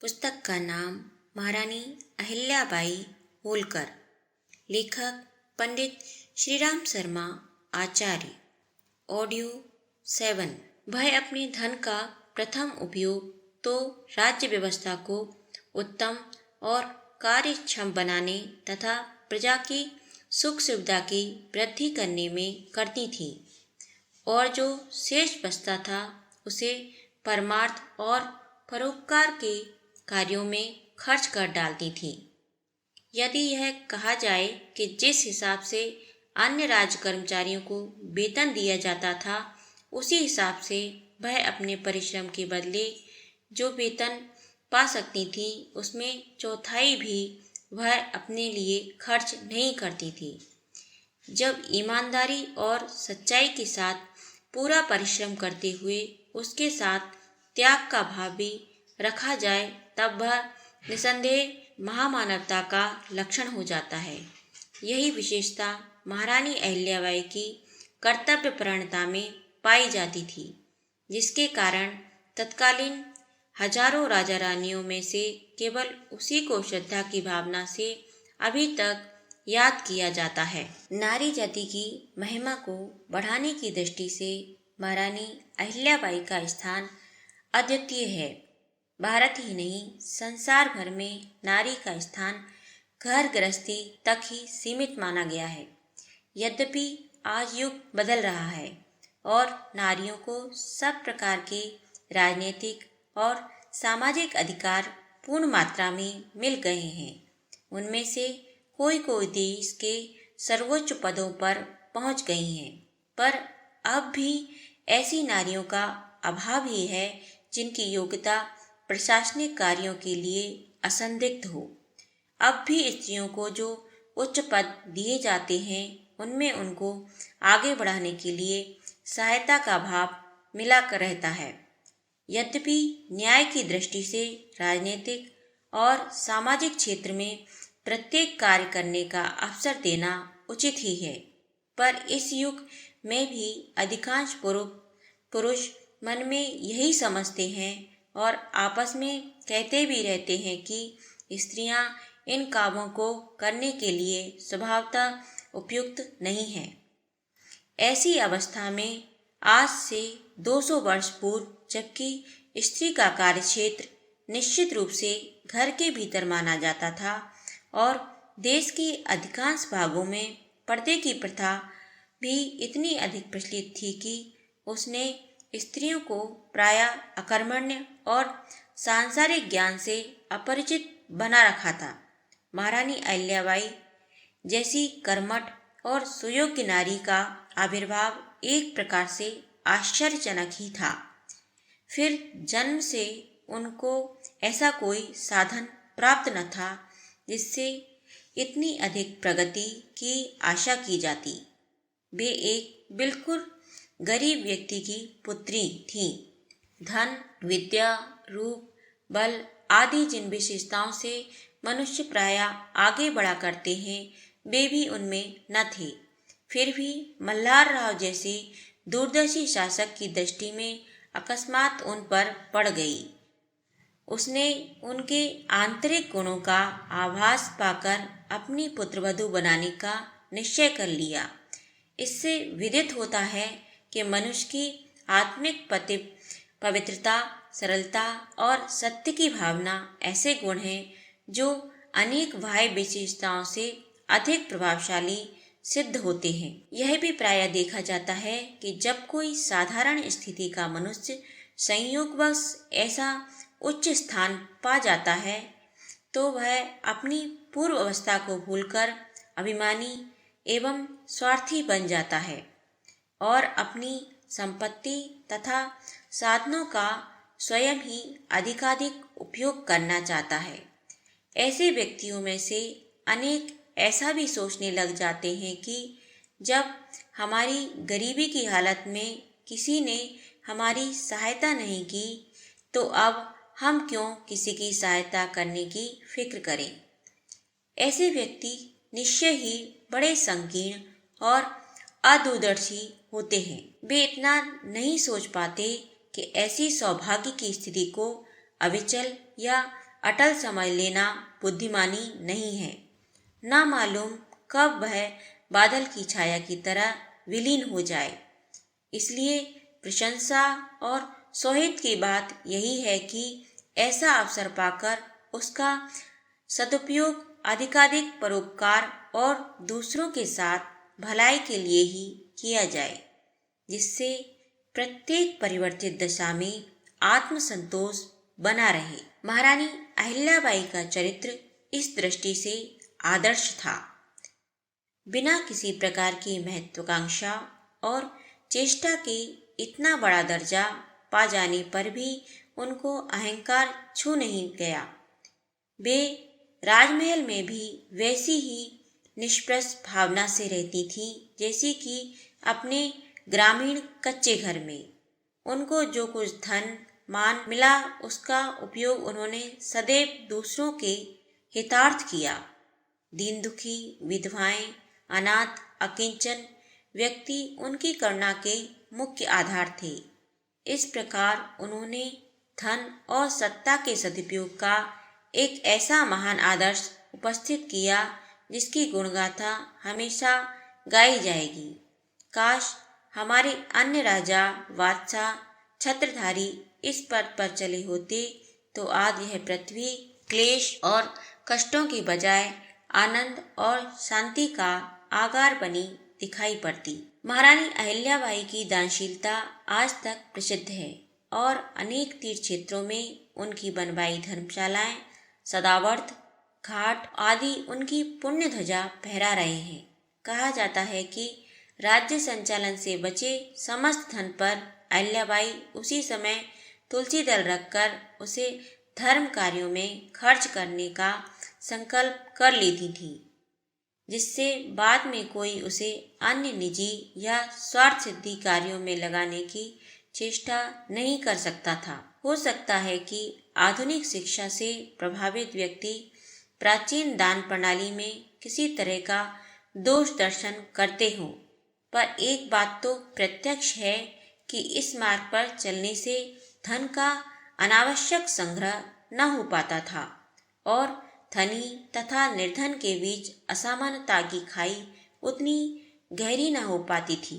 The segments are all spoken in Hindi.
पुस्तक का नाम महारानी अहिल्याबाई होलकर। लेखक पंडित श्रीराम शर्मा आचार्य। ऑडियो 7। वह अपने धन का प्रथम उपयोग तो राज्य व्यवस्था को उत्तम और कार्यक्षम बनाने तथा प्रजा की सुख सुविधा की वृद्धि करने में करती थी, और जो शेष बचता था उसे परमार्थ और परोपकार के कार्यों में खर्च कर डालती थी। यदि यह कहा जाए कि जिस हिसाब से अन्य राज्य कर्मचारियों को वेतन दिया जाता था, उसी हिसाब से वह अपने परिश्रम के बदले जो वेतन पा सकती थी उसमें चौथाई भी वह अपने लिए खर्च नहीं करती थी। जब ईमानदारी और सच्चाई के साथ पूरा परिश्रम करते हुए उसके साथ त्याग का भाव भी रखा जाए, तब वह निसंदेह महामानवता का लक्षण हो जाता है। यही विशेषता महारानी अहिल्याबाई की कर्तव्यपरायणता में पाई जाती थी, जिसके कारण तत्कालीन हजारों राजा रानियों में से केवल उसी को श्रद्धा की भावना से अभी तक याद किया जाता है। नारी जाति की महिमा को बढ़ाने की दृष्टि से महारानी अहिल्याबाई का स्थान अद्वितीय है। भारत ही नहीं, संसार भर में नारी का स्थान घर गृहस्थी तक ही सीमित माना गया है। यद्यपि आज युग बदल रहा है और नारियों को सब प्रकार के राजनीतिक और सामाजिक अधिकार पूर्ण मात्रा में मिल गए हैं। उनमें से कोई कोई देश के सर्वोच्च पदों पर पहुंच गई हैं, पर अब भी ऐसी नारियों का अभाव ही है जिनकी योग्यता प्रशासनिक कार्यों के लिए असंदिग्ध हो। अब भी स्त्रियों को जो उच्च पद दिए जाते हैं, उनमें उनको आगे बढ़ाने के लिए सहायता का भाव मिला कर रहता है। यद्यपि न्याय की दृष्टि से राजनीतिक और सामाजिक क्षेत्र में प्रत्येक कार्य करने का अवसर देना उचित ही है, पर इस युग में भी अधिकांश पुरुष मन में यही समझते हैं और आपस में कहते भी रहते हैं कि स्त्रियां इन कामों को करने के लिए स्वभावतः उपयुक्त नहीं हैं। ऐसी अवस्था में आज से 200 वर्ष पूर्व, जबकि स्त्री का कार्यक्षेत्र निश्चित रूप से घर के भीतर माना जाता था और देश के अधिकांश भागों में पर्दे की प्रथा भी इतनी अधिक प्रचलित थी कि उसने स्त्रियों को प्रायः अकर्मण्य और सांसारिक ज्ञान से अपरिचित बना रखा था। महारानी अहिल्याबाई जैसी कर्मठ और सुयोग्य नारी का आविर्भाव एक प्रकार से आश्चर्यजनक ही था। फिर जन्म से उनको ऐसा कोई साधन प्राप्त न था जिससे इतनी अधिक प्रगति की आशा की जाती। वे एक बिल्कुल गरीब व्यक्ति की पुत्री थी। धन, विद्या, रूप, बल आदि जिन विशेषताओं से मनुष्य प्रायः आगे बढ़ा करते हैं, वे भी उनमें न थे। फिर भी मल्हार राव जैसे दूरदर्शी शासक की दृष्टि में अकस्मात उन पर पड़ गई। उसने उनके आंतरिक गुणों का आभास पाकर अपनी पुत्रवधू बनाने का निश्चय कर लिया। इससे विदित होता है कि मनुष्य की आत्मिक पवित्रता, सरलता और सत्य की भावना ऐसे गुण हैं जो अनेक बाह्य विशेषताओं से अधिक प्रभावशाली सिद्ध होते हैं। यह भी प्रायः देखा जाता है कि जब कोई साधारण स्थिति का मनुष्य संयोगवश ऐसा उच्च स्थान पा जाता है, तो वह अपनी पूर्व अवस्था को भूलकर अभिमानी एवं स्वार्थी बन जाता है और अपनी संपत्ति तथा साधनों का स्वयं ही अधिकाधिक उपयोग करना चाहता है। ऐसे व्यक्तियों में से अनेक ऐसा भी सोचने लग जाते हैं कि जब हमारी गरीबी की हालत में किसी ने हमारी सहायता नहीं की, तो अब हम क्यों किसी की सहायता करने की फिक्र करें। ऐसे व्यक्ति निश्चय ही बड़े संकीर्ण और अदूरदर्शी होते हैं। वे इतना नहीं सोच पाते कि ऐसी सौभाग्य की स्थिति को अविचल या अटल समझ लेना बुद्धिमानी नहीं है। ना मालूम कब वह बादल की छाया की तरह विलीन हो जाए। इसलिए प्रशंसा और सौहित की बात यही है कि ऐसा अवसर पाकर उसका सदुपयोग अधिकाधिक परोपकार और दूसरों के साथ भलाई के लिए ही किया जाए, जिससे प्रत्येक परिवर्तित दशा में आत्मसंतोष बना रहे। महारानी अहिल्याबाई का चरित्र इस दृष्टि से आदर्श था। बिना किसी प्रकार की महत्वाकांक्षा और चेष्टा के इतना बड़ा दर्जा पा जाने पर भी उनको अहंकार छू नहीं गया। वे राजमहल में भी वैसी ही निष्प्रस भावना से रहती थी जैसी कि अपने ग्रामीण कच्चे घर में। उनको जो कुछ धन मान मिला उसका उपयोग उन्होंने सदैव दूसरों के हितार्थ किया। दीन दुखी, विधवाएं, अनाथ, अकिंचन व्यक्ति उनकी करुणा के मुख्य आधार थे। इस प्रकार उन्होंने धन और सत्ता के सदुपयोग का एक ऐसा महान आदर्श उपस्थित किया जिसकी गुणगाथा हमेशा गाई जाएगी। काश हमारे अन्य राजा, बादशाह, छत्रधारी इस पद पर चले होते तो आज यह पृथ्वी क्लेश और कष्टों के बजाय आनंद और शांति का आगार बनी दिखाई पड़ती। महारानी अहिल्याबाई की दानशीलता आज तक प्रसिद्ध है और अनेक तीर्थ क्षेत्रों में उनकी बनवाई धर्मशालाएं, सदावर्त, घाट आदि उनकी पुण्य ध्वजा फहरा रहे हैं। कहा जाता है कि राज्य संचालन से बचे समस्त धन पर अहिल्याबाई उसी समय तुलसी दल रखकर उसे धर्म कार्यों में खर्च करने का संकल्प कर लेती थी, जिससे बाद में कोई उसे अन्य निजी या स्वार्थ सिद्धि कार्यों में लगाने की चेष्टा नहीं कर सकता था। हो सकता है कि आधुनिक शिक्षा से प्रभावित व्यक्ति प्राचीन दान प्रणाली में किसी तरह का दोष दर्शन करते हों, पर एक बात तो प्रत्यक्ष है कि इस मार्ग पर चलने से धन का अनावश्यक संग्रह न हो पाता था और धनी तथा निर्धन के बीच असमानता की खाई उतनी गहरी न हो पाती थी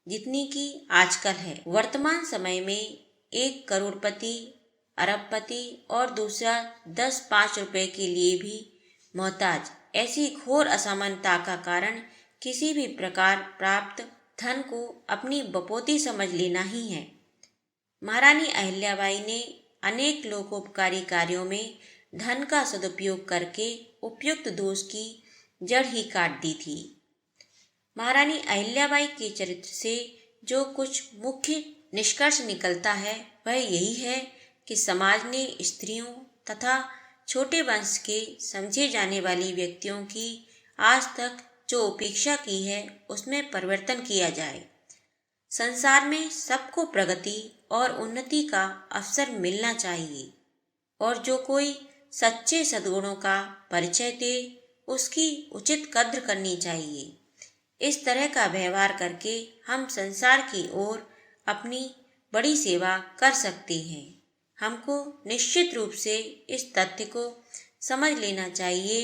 जितनी कि आजकल है। वर्तमान समय में एक करोड़पति, अरबपति और दूसरा 10-5 रुपए के लिए भी मोहताज, ऐसी घोर असमानता का कारण किसी भी प्रकार प्राप्त धन को अपनी बपौती समझ लेना ही है। महारानी अहिल्याबाई ने अनेक लोकोपकारी कार्यों में धन का सदुपयोग करके उपयुक्त दोष की जड़ ही काट दी थी। महारानी अहिल्याबाई के चरित्र से जो कुछ मुख्य निष्कर्ष निकलता है वह यही है कि समाज ने स्त्रियों तथा छोटे वंश के समझे जाने वाली व्यक्तियों की आज तक जो उपेक्षा की है उसमें परिवर्तन किया जाए। संसार में सबको प्रगति और उन्नति का अवसर मिलना चाहिए और जो कोई सच्चे सद्गुणों का परिचय दे उसकी उचित कद्र करनी चाहिए। इस तरह का व्यवहार करके हम संसार की ओर अपनी बड़ी सेवा कर सकते हैं। हमको निश्चित रूप से इस तथ्य को समझ लेना चाहिए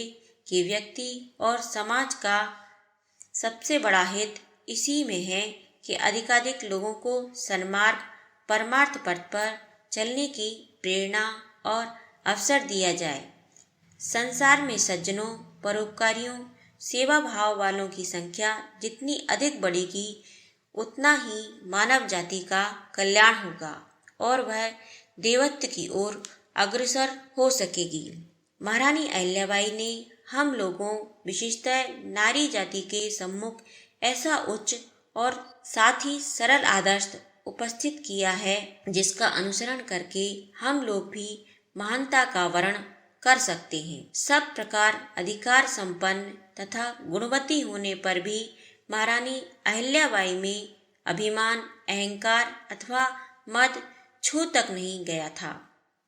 कि व्यक्ति और समाज का सबसे बड़ा हित इसी में है कि अधिकाधिक लोगों को सन्मार्ग परमार्थ पथ पर चलने की प्रेरणा और अवसर दिया जाए। संसार में सज्जनों, परोपकारियों, सेवा भाव वालों की संख्या जितनी अधिक बढ़ेगी उतना ही मानव जाति का कल्याण होगा और वह देवत्व की ओर अग्रसर हो सकेगी। महारानी अहिल्याबाई ने हम लोगों, विशेषतः नारी जाति के सम्मुख ऐसा उच्च और साथ ही सरल आदर्श उपस्थित किया है जिसका अनुसरण करके हम लोग भी महानता का वर्ण कर सकते हैं। सब प्रकार अधिकार संपन्न तथा गुणवती होने पर भी महारानी अहिल्याबाई में अभिमान, अहंकार अथवा मद छू तक नहीं गया था।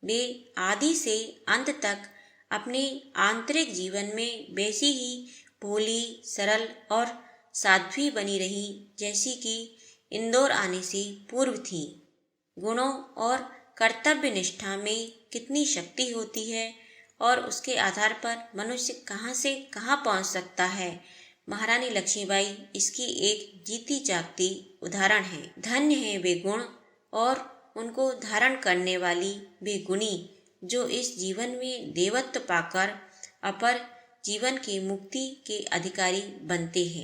वे आदि से अंत तक अपने आंतरिक जीवन में वैसी ही भोली, सरल और साध्वी बनी रही जैसी कि इंदौर आने से पूर्व थी। गुणों और कर्तव्य निष्ठा में कितनी शक्ति होती है और उसके आधार पर मनुष्य कहाँ से कहाँ पहुँच सकता है। महारानी लक्ष्मीबाई इसकी एक जीती जागती उदाहरण है। धन्य है वे गुण और उनको धारण करने वाली वे गुणी जो इस जीवन में देवत्व पाकर अपर जीवन की मुक्ति के अधिकारी बनते हैं।